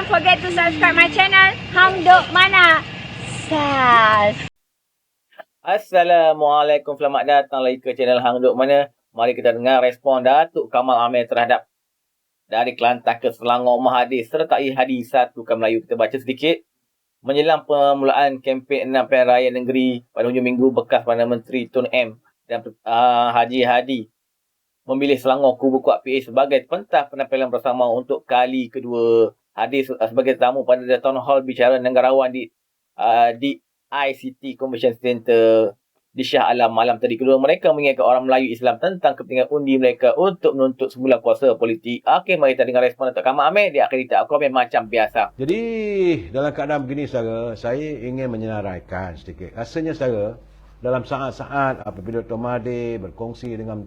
forget to subscribe my channel Hang Duk Mana. Sas. Assalamualaikum, selamat datang lagi ke channel Hang Duk Mana. Mari kita dengar respon Datuk Kamal Amir terhadap dari Kelantan ke Selangor Mahathir sertai Hadis 1 Melayu. Kita baca sedikit. Menjelang permulaan kempen 6 Pilihan Raya Negeri pada hujung minggu, bekas Perdana Menteri Tun M dan Haji Hadi memilih Selangor Kubu Kuat PA sebagai pentas penampilan bersama untuk kali kedua. Hadir sebagai tetamu pada Town Hall bicara negarawan di ICT Convention Center di Shah Alam malam tadi. Kedua mereka mengingatkan orang Melayu Islam tentang kepentingan undi mereka untuk menuntut semula kuasa politik. Okey, mari kita dengar respon Datuk Kamal Amir. Di akhir kita aku macam biasa. Jadi dalam keadaan begini saudara, saya ingin menyenaraikan sedikit. Rasanya saudara, dalam saat-saat apabila Dr. Mahathir berkongsi dengan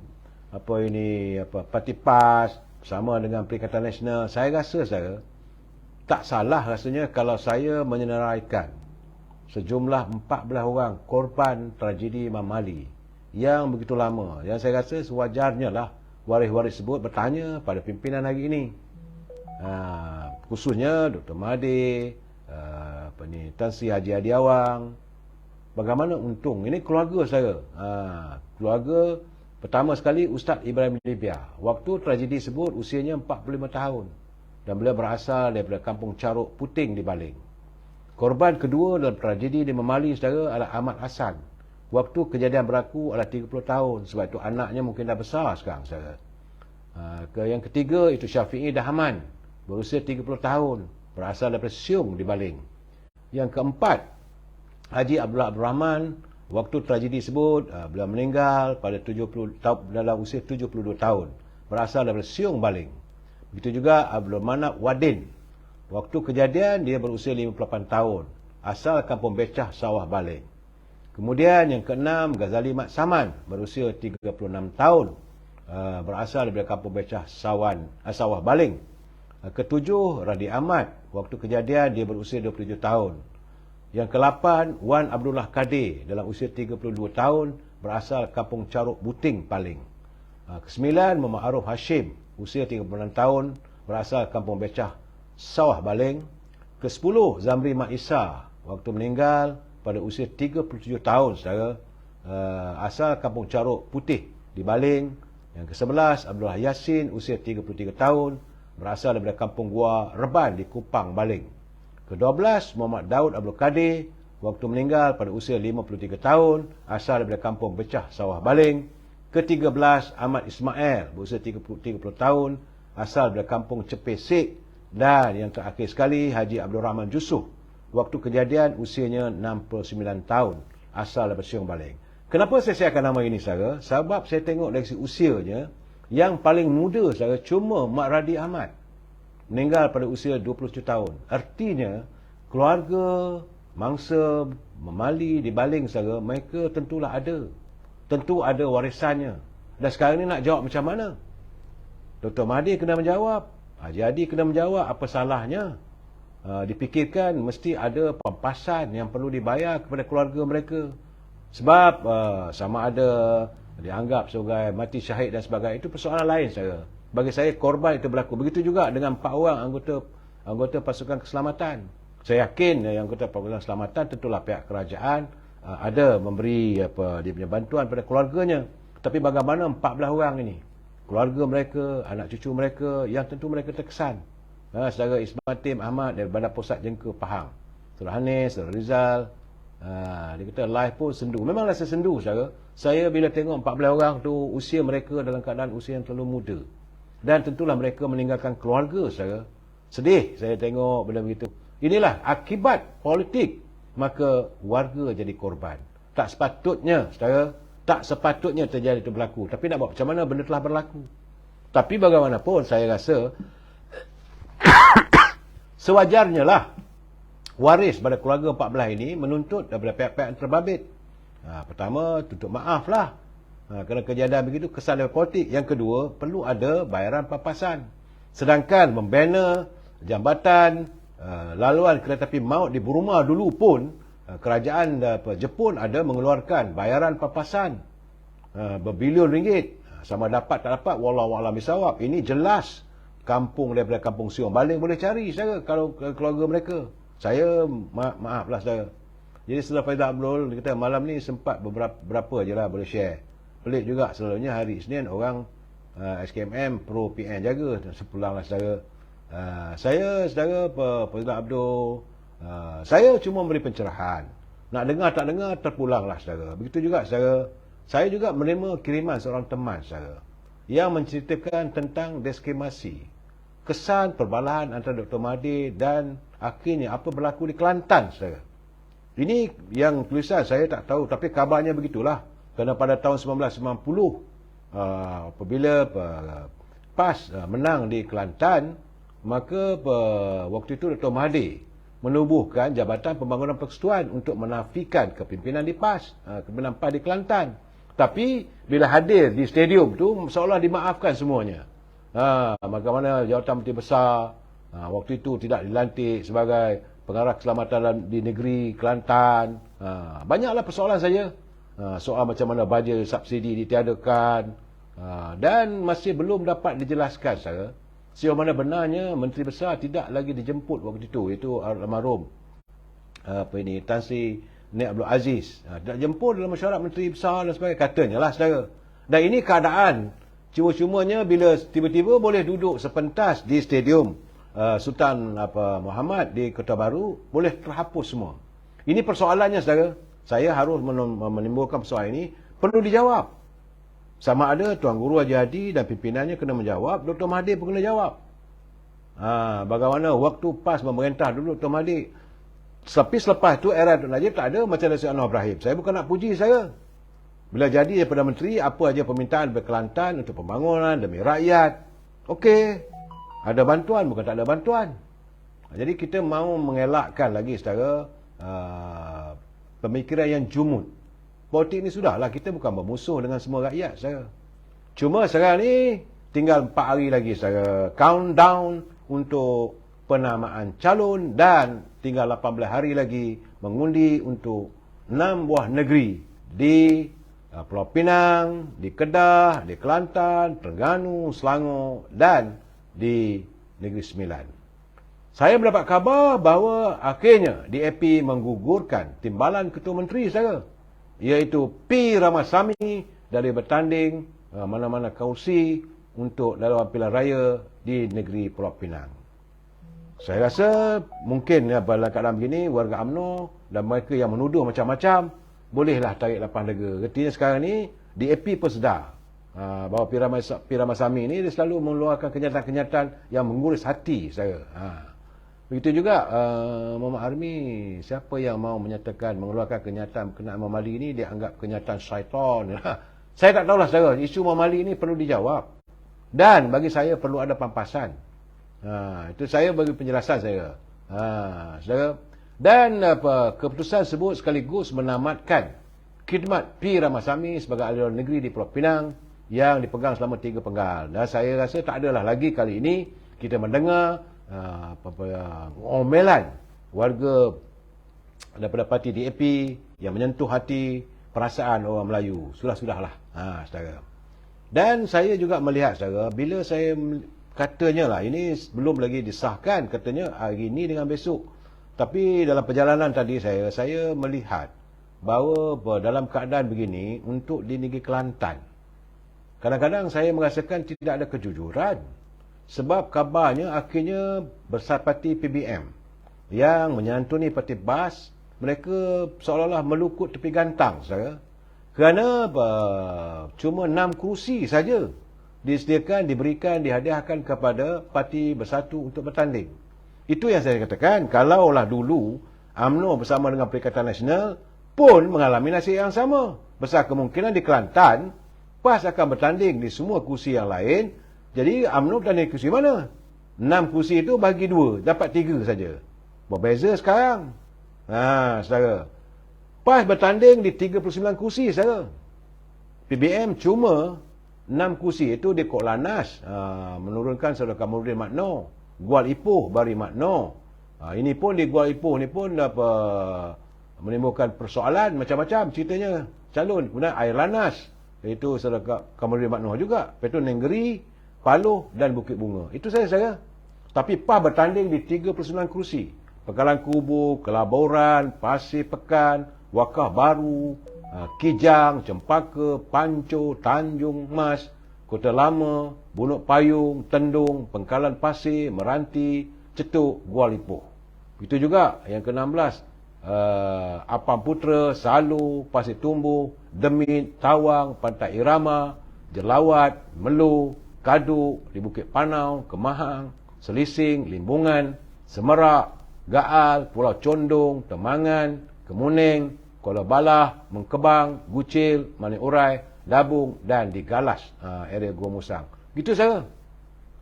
Parti PAS bersama dengan Perikatan Nasional, saya rasa saudara, tak salah rasanya kalau saya menyenaraikan sejumlah 14 orang korban tragedi Imam Ali yang begitu lama. Yang saya rasa sewajarnya lah waris-waris sebut bertanya pada pimpinan hari ini. Khususnya Dr. Mahathir, Tan Sri Haji Hadi Awang. Bagaimana untung, ini keluarga saya. Keluarga pertama sekali Ustaz Ibrahim Libya. Waktu tragedi sebut usianya 45 tahun. Dan beliau berasal daripada kampung Caruk Puting di Baling. Korban kedua dalam tragedi di Memali saudara adalah Ahmad Hassan. Waktu kejadian berlaku adalah 30 tahun. Sebab itu anaknya mungkin dah besar sekarang saudara. Yang ketiga itu Syafi'i Dahman, berusia 30 tahun. Berasal daripada Siung di Baling. Yang keempat, Haji Abdullah Abdul Rahman. Waktu tragedi sebut beliau meninggal pada 70 tahun, dalam usia 72 tahun. Berasal daripada Siung Baling. Begitu juga Abdul Manap Wadin. Waktu kejadian dia berusia 58 tahun. Asal kampung Becah, Sawah Baling. Kemudian yang keenam, Ghazali Mat Saman, berusia 36 tahun. Berasal daripada kampung Becah, Sawah Baling. Ketujuh, Radi Ahmad. Waktu kejadian dia berusia 27 tahun. Yang ke-8, Wan Abdullah Kadir, dalam usia 32 tahun, berasal kampung Caruk Buting, Paling. Ke-9, Muhammad Arif Hashim, usia 36 tahun, berasal kampung Becah, Sawah Baling. Ke-10, Zamri Mat Isa, waktu meninggal pada usia 37 tahun, saudara, asal kampung Caruk Putih di Baling. Yang ke-11, Abdullah Yassin, usia 33 tahun, berasal daripada kampung Gua Reban di Kupang, Baling. Ke-12, Muhammad Daud Abdul Kadir, waktu meninggal pada usia 53 tahun, asal daripada kampung Becah, Sawah Baling. Ke-13, Ahmad Ismail, berusia 30 tahun, asal dari kampung Cepesik. Dan yang terakhir sekali, Haji Abdul Rahman Jusuf, waktu kejadian usianya 69 tahun, asal dari Siung Baling. Kenapa saya siapkan nama ini, saudara? Sebab saya tengok dari segi usianya, yang paling muda, saudara, cuma Mak Radi Ahmad. Meninggal pada usia 27 tahun. Artinya, keluarga, mangsa, Memali di Baling, saudara, mereka tentulah ada. Tentu ada warisannya. Dan sekarang ni nak jawab macam mana? Dr. Mahathir kena menjawab. Haji Hadi kena menjawab. Apa salahnya? Dipikirkan mesti ada pampasan yang perlu dibayar kepada keluarga mereka. Sebab sama ada dianggap sebagai mati syahid dan sebagainya. Itu persoalan lain saya. Bagi saya korban itu berlaku. Begitu juga dengan 4 orang anggota pasukan keselamatan. Saya yakin yang anggota pasukan keselamatan tentulah pihak kerajaan ada memberi dia punya bantuan pada keluarganya. Tapi bagaimana 14 orang ini? Keluarga mereka, anak cucu mereka yang tentu mereka terkesan. Saudara Ismail Ahmad dari Bandar Pusat Jengka Pahang. Saudara Hanis, Saudara Rizal. Dia kata live pun sendu. Memanglah saya sendu, saudara. Saya bila tengok 14 orang tu usia mereka dalam keadaan usia yang terlalu muda. Dan tentulah mereka meninggalkan keluarga, saudara. Sedih saya tengok benda begitu. Inilah akibat politik. Maka warga jadi korban. Tak sepatutnya, saudara, tak sepatutnya terjadi itu berlaku. Tapi nak buat macam mana, benda telah berlaku. Tapi bagaimanapun saya rasa sewajarnya lah waris pada keluarga 14 ini menuntut daripada pihak-pihak yang terbabit. Pertama, tuntut maaf lah. Kerana kejadian begitu kesan dari politik. Yang kedua, perlu ada bayaran pampasan. Sedangkan membina jambatan, laluan kereta api maut di Burma dulu pun kerajaan Jepun ada mengeluarkan bayaran pampasan berbilion ringgit. Sama dapat tak dapat wallahu a'lam bisawab. Ini jelas kampung daripada Kampung Siong Baling boleh cari saudara kalau keluarga mereka. Saya maaflah saudara. Jadi setelah Faizal Abdul, dia kata malam ni sempat berapa je lah boleh share. Pelik juga, selalunya hari Isnin orang SKMM pro PN jaga. Sepulanglah saudara. Saya saudara Faizal Abdul, saya cuma beri pencerahan. Nak dengar tak dengar terpulanglah saudara. Begitu juga saudara, saya juga menerima kiriman seorang teman saudara yang menceritakan tentang diskriminasi, kesan perbalahan antara Dr. Mahathir dan akhirnya apa berlaku di Kelantan saudara. Ini yang tulisan saya tak tahu, tapi kabarnya begitulah. Kerana pada tahun 1990 apabila PAS menang di Kelantan, maka waktu itu Dr. Mahathir menubuhkan Jabatan Pembangunan Persekutuan untuk menafikan kepimpinan di PAS, kepimpinan PAS di Kelantan. Tapi bila hadir di stadium tu seolah dimaafkan semuanya. Bagaimana Jawatan Menteri Besar waktu itu tidak dilantik sebagai pengarah keselamatan di negeri Kelantan. Banyaklah persoalan saya. Soal macam mana bajet subsidi ditiadakan, dan masih belum dapat dijelaskan saya sejauh mana benarnya Menteri Besar tidak lagi dijemput waktu itu almarhum Tan Sri Nik Abdul Aziz tidak jemput dalam mesyuarat Menteri Besar dan sebagainya, katanya lah saudara. Dan ini keadaan cuma-cumanya bila tiba-tiba boleh duduk sepentas di stadium Sultan Muhammad di Kota Baru, boleh terhapus semua. Ini persoalannya saudara. Saya harus menimbulkan persoalan ini, perlu dijawab. Sama ada Tuan Guru Haji Hadi dan pimpinannya kena menjawab, Dr. Mahathir pun kena jawab. Bagaimana waktu PAS memerintah dulu Dr. Mahathir, tapi selepas itu era Dr. Najib tak ada macam Datuk Anwar Ibrahim. Saya bukan nak puji saya. Bila jadi daripada menteri, apa aja permintaan berkelantan untuk pembangunan demi rakyat, okey. Ada bantuan, bukan tak ada bantuan. Jadi kita mahu mengelakkan lagi saudara pemikiran yang jumud. Politik ni sudahlah, kita bukan bermusuh dengan semua rakyat saudara. Cuma sekarang ni tinggal 4 hari lagi saudara, countdown untuk penamaan calon, dan tinggal 18 hari lagi mengundi untuk 6 buah negeri di Pulau Pinang, di Kedah, di Kelantan, Terengganu, Selangor dan di Negeri Sembilan. Saya mendapat khabar bahawa akhirnya DAP menggugurkan timbalan Ketua Menteri saudara, iaitu P. Ramasamy dari bertanding mana-mana kerusi untuk dalam pilihan raya di negeri Pulau Pinang. Saya rasa mungkin dalam keadaan begini warga UMNO dan mereka yang menuduh macam-macam bolehlah tarik lapan lega. Artinya sekarang ni DAP pun sedar bahawa P. Ramasamy ini dia selalu mengeluarkan kenyataan-kenyataan yang menguris hati saya. Begitu juga Muhammad Armi, siapa yang mau menyatakan mengeluarkan kenyataan berkenaan Muhammad Ali ini dia anggap kenyataan syaitan. Saya tak tahulah saudara, isu Muhammad Ali ini perlu dijawab. Dan bagi saya perlu ada pampasan. Itu saya bagi penjelasan saya. Saudara. Dan keputusan sebut sekaligus menamatkan khidmat P. Ramasamy sebagai ahli luar negeri di Pulau Pinang yang dipegang selama 3 penggal. Dan saya rasa tak adalah lagi kali ini kita mendengar omelan warga daripada parti DAP yang menyentuh hati perasaan orang Melayu. Sudahlah saudara. Dan saya juga melihat saudara, bila saya katanya lah, ini belum lagi disahkan, katanya hari ini dengan besok, tapi dalam perjalanan tadi saya melihat bahawa dalam keadaan begini untuk di negeri Kelantan, kadang-kadang saya merasakan tidak ada kejujuran. Sebab kabarnya akhirnya bersapati PBM yang menyantuni parti BAS, mereka seolah-olah melukut tepi gantang saudara. Kerana cuma 6 kerusi saja disediakan, diberikan, dihadiahkan kepada parti bersatu untuk bertanding. Itu yang saya katakan, kalaulah dulu UMNO bersama dengan Perikatan Nasional pun mengalami nasib yang sama, besar kemungkinan di Kelantan PAS akan bertanding di semua kerusi yang lain. Jadi UMNO bertanding kursi mana? 6 kursi itu bagi 2, dapat 3 saja. Berbeza sekarang. Saudara. PAS bertanding di 39 kursi saudara. PBM cuma 6 kursi itu di Kok Lanas, menurunkan Saudara Kamarudin Makno, Gual Ipoh Bari Makno. Ini pun di Gual Ipoh ni pun menimbulkan persoalan macam-macam ceritanya. Calon kemudian Air Lanas, iaitu Saudara Kamarudin Makno juga. Lepas itu Nenggeri, Paloh dan Bukit Bunga. Itu saya. Tapi PAS bertanding di 39 kerusi. Pekalan Kubu, Kelaboran, Pasir Pekan, Wakah Baru, Kijang, Cempaka, Panco, Tanjung Mas, Kota Lama, Bunuk Payung, Tendung, Pengkalan Pasir, Meranti, Cetuk, Kuala Ipoh. Itu juga yang ke-16, Apam Putra, Salu, Pasir Tumbuh, Demit, Tawang, Pantai Irama, Jelawat, Melu, Kaduk, di Bukit Panau, Kemahang, Selising, Limbungan, Semerak, Gaal, Pulau Condong, Temangan, Kemuning, Kuala Balah, Mengkebang, Gucil, Manik Urai, Dabung dan di Galas, area Gua Musang. Gitu saya.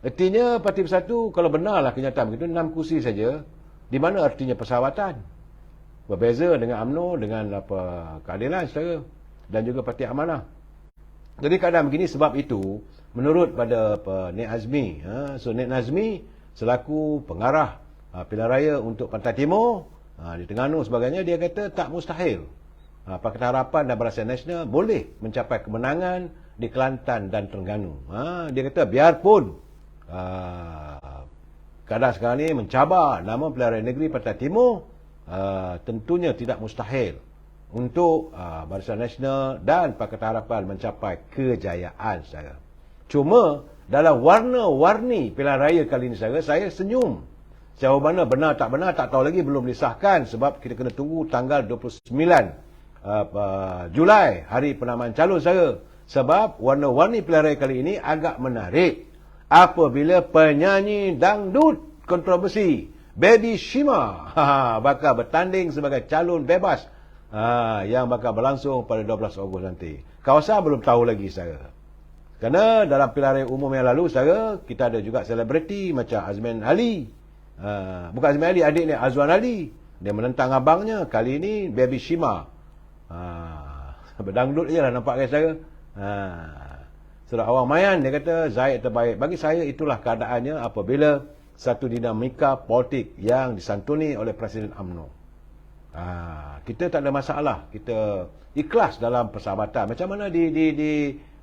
Artinya Parti Bersatu, kalau benarlah kenyataan begitu, 6 kursi saja. Di mana artinya persahabatan? Berbeza dengan UMNO, dengan keadilan saudara. Dan juga Parti Amanah. Jadi keadaan begini sebab itu, menurut pada Nek Azmi, Nek Nazmi selaku pengarah pilihan raya untuk Pantai Timur, di Terengganu sebagainya, dia kata tak mustahil Pakatan Harapan dan Barisan Nasional boleh mencapai kemenangan di Kelantan dan Terengganu. Dia kata biarpun keadaan sekarang ni mencabar nama pilihan raya negeri Pantai Timur, tentunya tidak mustahil untuk Barisan Nasional dan Pakatan Harapan mencapai kejayaan saudara. Cuma dalam warna-warni pilihan raya kali ini saya senyum. Sejauh mana benar tak tahu lagi, belum disahkan sebab kita kena tunggu tanggal 29 Julai, hari penamaan calon saya. Sebab warna-warni pilihan raya kali ini agak menarik apabila penyanyi dangdut kontroversi Baby Shima bakal bertanding sebagai calon bebas yang bakal berlangsung pada 12 Ogos nanti. Kawasan belum tahu lagi saya. Kerana dalam pilihan raya umum yang lalu saya, kita ada juga selebriti macam Azman Ali. Bukan Azman Ali, adik ni Azwan Ali. Dia menentang abangnya. Kali ini Baby Shima. Berdangdut je lah nampak saya. Surah Awang Mayan dia kata Zaid terbaik. Bagi saya itulah keadaannya apabila satu dinamika politik yang disantuni oleh Presiden UMNO. Kita tak ada masalah. Kita ikhlas dalam persahabatan. Macam mana di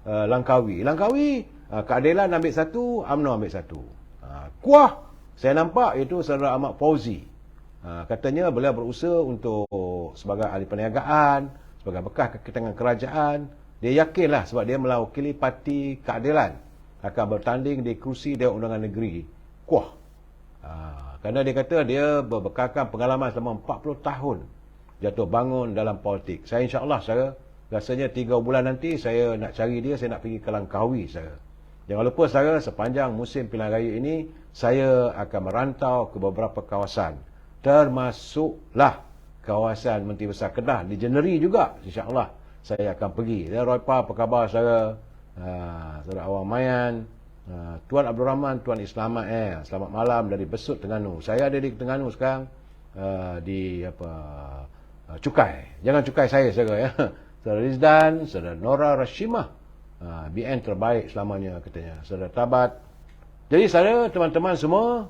Langkawi. Keadilan ambil satu, UMNO ambil satu. Kuah saya nampak itu Saudara Ahmad Fauzi. Katanya beliau berusaha untuk sebagai ahli perniagaan, sebagai bekas keketangan kerajaan. Dia yakinlah sebab dia mewakili Parti Keadilan akan bertanding di kerusi Dewan Undangan Negeri Kuah. Kerana dia kata dia berbekalkan pengalaman selama 40 tahun jatuh bangun dalam politik. Saya insya-Allah saya rasanya 3 bulan nanti saya nak cari dia, saya nak pergi ke Langkawi saya. Jangan lupa saya, sepanjang musim pilihan raya ini saya akan merantau ke beberapa kawasan, termasuklah kawasan Menteri Besar Kedah di Januari juga, insya-Allah saya akan pergi. Dan Roy Pa, apa khabar saya? Saudara Awang Mayan, Tuan Abdul Rahman, Tuan Islamat, selamat malam dari Besut, Terengganu. Saya ada di Terengganu sekarang, di Cukai. Jangan cukai saya ya. Saudara Rizdan, Saudara Nora Rashimah, BN terbaik selamanya katanya. Saudara Tabat. Jadi saya, teman-teman semua,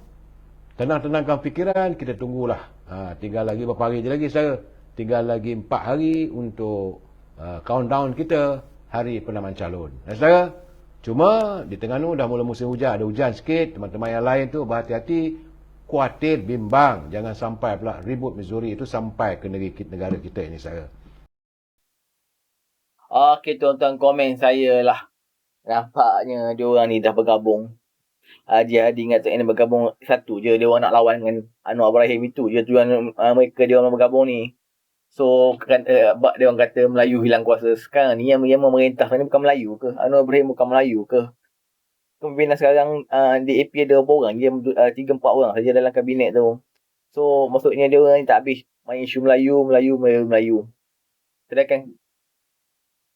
tenang-tenangkan fikiran, kita tunggulah. Tinggal lagi berapa hari je lagi saya? Tinggal lagi 4 hari untuk countdown kita hari penamaan calon. Saudara, cuma di Terengganu dah mula musim hujan, ada hujan sikit. Teman-teman yang lain tu berhati-hati, khawatir, bimbang. Jangan sampai pula ribut Missouri itu sampai ke negara kita ini saya. Okey, tuan-tuan, komen saya lah. Nampaknya diorang ni dah bergabung. Haji Hadi dengan Tok N bergabung satu je. Dia orang nak lawan dengan Anwar Ibrahim itu je tujuan mereka dia orang bergabung ni. So, dia orang kata Melayu hilang kuasa. Sekarang ni yang memerintah ni bukan Melayu ke? Anwar Ibrahim bukan Melayu ke? Pimpinan sekarang di AP ada berapa orang? Dia 3-4 orang saja dalam kabinet tu. So, maksudnya dia orang ni tak habis main isu Melayu. Sedangkan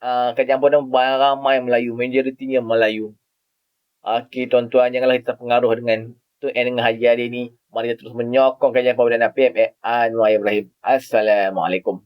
kerajaan Padang ramai Melayu, majoritinya Melayu. Okey, tuan-tuan, janganlah kita pengaruh dengan Tok N dengan Haji Hadi ni. Mari kita terus menyokong kerajaan Perdana PM Anwar Ibrahim. Assalamualaikum.